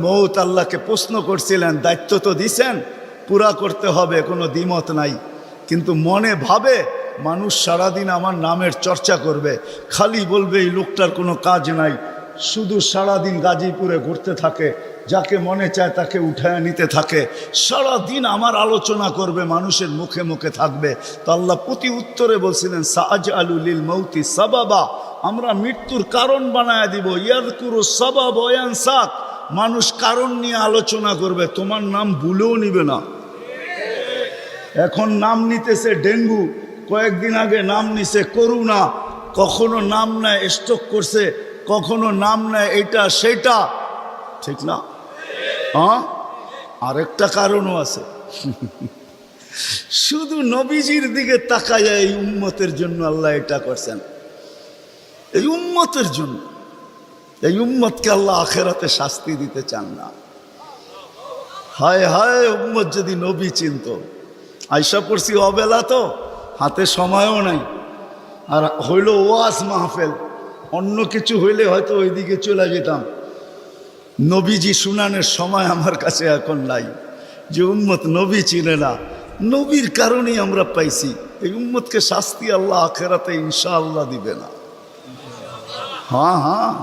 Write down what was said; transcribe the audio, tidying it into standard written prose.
মৌত আল্লাহকে প্রশ্ন করছিলেন, দায়িত্ব তো দিছেন, পুরা করতে হবে, কোনো দ্বিমত নাই। কিন্তু মনে ভাবে মানুষ সারাদিন আমার নামের চর্চা করবে, খালি বলবে এই লোকটার কোনো কাজ নাই, শুধু সারাদিন গাজীপুরে ঘুরতে থাকে, যাকে মনে চায় তাকে উঠায় নিতে থাকে, সারাদিন আমার আলোচনা করবে, মানুষের মুখে মুখে থাকবে। তো আল্লাহ প্রতি উত্তরে বলছিলেন, সাআজআলু লিল মাউতি সাবাবা, আমরা মৃত্যুর কারণ বানায় দিব। ইয়াযকুরু সাবাব ওয়া ইয়ানসাক, মানুষ কারণ নিয়ে আলোচনা করবে, তোমার নাম ভুলেও নিবে না। এখন নাম নিতেছে ডেঙ্গু, কয়েকদিন আগে নাম নিছে করোনা, কখনো নাম নেয় স্ট্রোক করছে, কখনো নাম নেয় এইটা সেটা, ঠিক না? হ্যাঁ, আরেকটা কারণও আছে। শুধু নবীজির দিকে তাকায়, এই উম্মতের জন্য আল্লাহ এটা করছেন, এই উম্মতের জন্য। এই উম্মতকে আল্লাহ আখেরাতে শাস্তি দিতে চান না। হায় হায়, উম্মত যদি নবী চিনত। আয়সা পড়ছি অবেলা, তো হাতে সময়ও নাই, আর হইল ওয়াজ মাহফিল, অন্য কিছু হইলে হয়তো ওইদিকে চলে যেতাম। নবীজি শুনানের সময় আমার কাছে এখন নাই, যে উম্মত নবী চিনে না। নবীর কারণেই আমরা পাইছি। এই উম্মতকে শাস্তি আল্লাহ আখেরাতে ইনশাআল্লাহ দিবে না। হ্যাঁ হ্যাঁ।